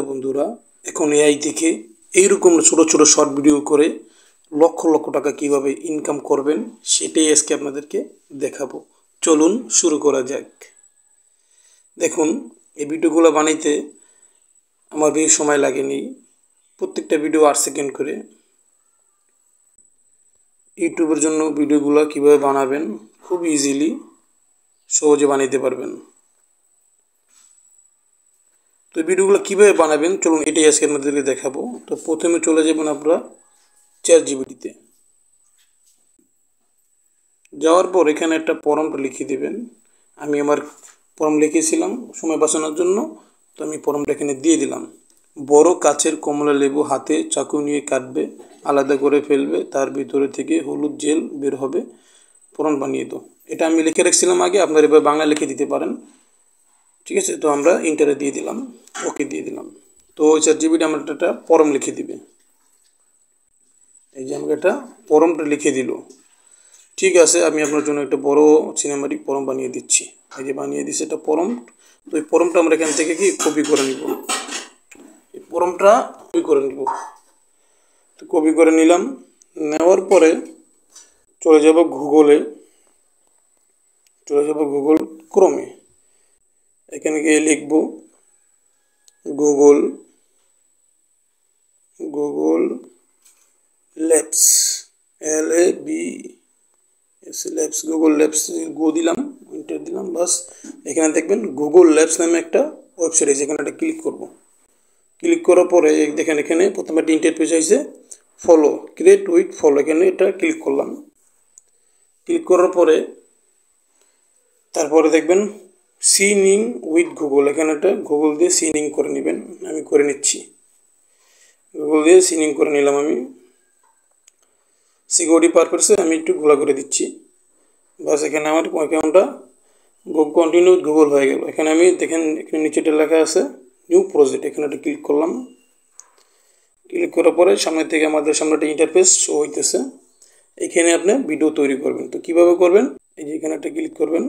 বন্ধুরা, এখন এআই থেকে এইরকম ছোট ছোট শর্ট ভিডিও করে লক্ষ লক্ষ টাকা কিভাবে ইনকাম করবেন সেটাই আজকে আপনাদেরকে দেখাবো। চলুন শুরু করা যাক। দেখুন, এই ভিডিওগুলো বানাইতে আমার বেশি সময় লাগেনি। প্রত্যেকটা ভিডিও 8 সেকেন্ড করে। ইউটিউবের জন্য ভিডিওগুলো কিভাবে বানাবেন খুব ইজিলি সহজে বানাইতে পারবেন। তো ভিডিওগুলো কীভাবে বানাবেন চলুন এটাই আজকে আপনাদেরকে দেখাবো। তো প্রথমে চলে যাবেন আপনারা চ্যাটজিপিটিতে। যাওয়ার পর এখানে একটা প্রম্পট লিখে দেবেন। আমি আমার প্রম্পট লিখেছিলাম সময় বাঁচানোর জন্য, তো আমি প্রম্পটটা এখানে দিয়ে দিলাম। বড় কাচের কমলা লেবু হাতে চাকু নিয়ে কাটবে, আলাদা করে ফেলবে, তার ভিতরে থেকে হলুদ জেল বের হবে, প্রম্পট বানিয়ে দাও। এটা আমি লিখে রাখছিলাম আগে, আপনারা এবার বাংলা লিখে দিতে পারেন। ঠিক আছে, তো আমরা ইন্টারে দিয়ে দিলাম, ওকে দিয়ে দিলাম। তো চ্যাটজিপিটি আমার একটা প্রম্পট লিখে দিবে। এই যে আমাকে একটা প্রম্পট লিখে দিল। ঠিক আছে, আমি আপনার জন্য একটা বড় সিনেমাটিক প্রম্পট বানিয়ে দিচ্ছি। এই যে বানিয়ে দিচ্ছি একটা প্রম্পট। তো এই প্রম্পটটা আমরা এখান থেকে কপি করে নিব। এই প্রম্পটটা কপি করে নিব। তো কপি করে নিলাম। নেওয়ার পরে চলে যাব গুগল ক্রোমে। এখানে গিয়ে লিখব Google labs, labs, Google labs go দিলাম, এন্টার দিলাম। বাস, এখানে দেখবেন গুগল ল্যাবস নামে একটা ওয়েবসাইট আছে, এখানে একটা ক্লিক করব। ক্লিক করার পরে দেখেন এখানে প্রথমে একটা ইন্টারফেস আছে, ফলো, ক্রিয়েট উইথ ফলো, এখানে এটা ক্লিক করলাম। ক্লিক করার পরে তারপরে দেখবেন সিনিং উইথ গুগল, এখানে একটা গুগল দিয়ে সিনিং করে নেবেন। আমি করে নিচ্ছি, গুগল দিয়ে সিনিং করে নিলাম। আমি সিকিউরিটি পারপাসে আমি একটু ঘোলা করে দিচ্ছি। বাস, এখানে আমার অ্যাকাউন্টটা কন্টিনিউ উইথ গুগল হয়ে গেল। এখানে আমি দেখেন এখানে নিচেটা লেখা আছে নিউ প্রজেক্ট, এখানে একটা ক্লিক করলাম। ক্লিক করার পরে সামনে থেকে আমাদের সামনে একটা ইন্টারফেস শো হইতেছে। এখানে আপনি ভিডিও তৈরি করবেন। তো কীভাবে করবেন, এই যে এখানে একটা ক্লিক করবেন,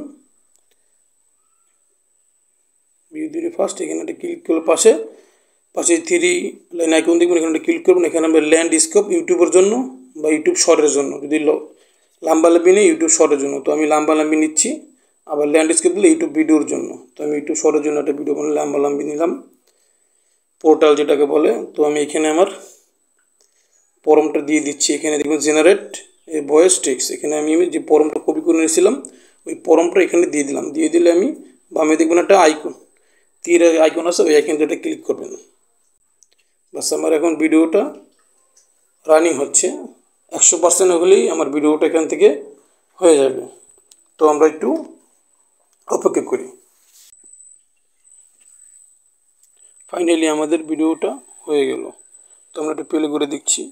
ভিডিও ফার্স্ট, এখানে একটা ক্লিক করলে পাশে 3 লাইন আইকন দেখবেন, এখানে একটা ক্লিক করবেন। এখানে আমরা ল্যান্ড স্কোপ ইউটিউবের জন্য বা ইউটিউব শর্টের জন্য, যদি লাম্বালাম্বি নেই ইউটিউব শর্টের জন্য, তো আমি লাম্বালাম্বি নিচ্ছি। আবার ল্যান্ডস্কেপ দিলে ইউটিউব ভিডিওর জন্য, তো আমি ইউটিউব শর্টের জন্য একটা ভিডিও বানালে লাম্বালাম্বি নিলাম, পোর্টাল যেটাকে বলে। তো আমি এখানে আমার প্রম্পটটা দিয়ে দিচ্ছি। এখানে দেখবেন জেনারেট এ ভয়েস টেক্সট, এখানে আমি যে প্রম্পটটা কপি করে নিয়েছিলাম ওই প্রম্পটটা এখানে দিয়ে দিলাম। দিয়ে দিলে আমি বামে দেখবেন একটা আইকন, তীর আইকন আছে, ওই আইকনটা ক্লিক করবেন। বাস, আমার এখন ভিডিওটা রানিং হচ্ছে। 100% হলেই আমার ভিডিওটা এখান থেকে হয়ে যাবে। তো আমরা একটু অপেক্ষা করি। ফাইনালি আমাদের ভিডিওটা হয়ে গেল। তো আমরা একটু প্লে করে দেখছি।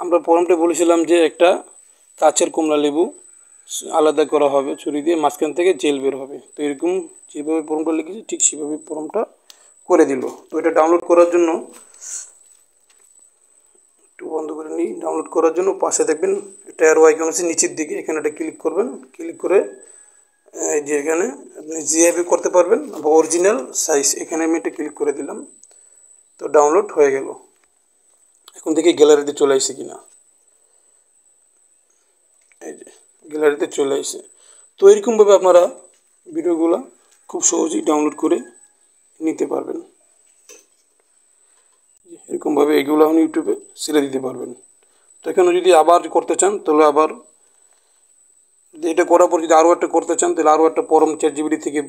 আমরা প্রম্পটে বলেছিলাম যে একটা কাচের কমলা লেবু আলাদা করা হবে ছুরি দিয়ে, মাঝখান থেকে জেল বের হবে। তো এরকম যেভাবে প্রম্পটটা লিখেছি ঠিক সেভাবে প্রম্পটটা করে দিল। তো এটা ডাউনলোড করার জন্য একটু বন্ধ করে নিই। ডাউনলোড করার জন্য পাশে দেখবেন একটা অ্যারো আইকন আছে নিচের দিকে, এখানে একটা ক্লিক করবেন। ক্লিক করে যে এখানে আপনি জিআইপি করতে পারবেন বা অরিজিনাল সাইজ, এখানে আমি একটা ক্লিক করে দিলাম। তো ডাউনলোড হয়ে গেল। এখন দেখি গ্যালারিতে চলে আসছে কিনা। এই যে গ্যালারিতে চলে আসছে। তো এরকমভাবে আপনারা ভিডিওগুলো খুব সহজেই ডাউনলোড করে নিতে পারবেন। এরকমভাবে এগুলো আপনি ইউটিউবে ছেড়ে দিতে পারবেন। তো এখানে যদি আবার করতে চান তাহলে আবার এটা করার পর যদি আরও একটা করতে চান তাহলে আরও একটা প্রম্পট চ্যাটজিপিটি থেকে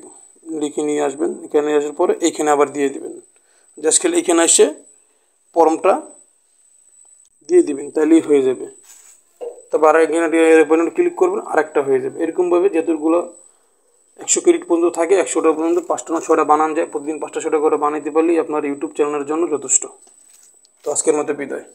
লিখে নিয়ে আসবেন। এখানে আসার পরে এইখানে আবার দিয়ে দেবেন। জাস্ট খেলে এইখানে এসে প্রম্পটটা দিয়ে দিবেন, তাহলেই হয়ে যাবে। তারপর আর এখানে ক্লিক করবেন, আরেকটা হয়ে যাবে। এরকমভাবে যতগুলো 100 ক্রেডিট পর্যন্ত থাকে 100টা পর্যন্ত 5টা না 6টা বানান যায়। প্রতিদিন 5টা 6টা করে বানাইতে পারলেই আপনার ইউটিউব চ্যানেলের জন্য যথেষ্ট। তো আজকের মতো বিদায়।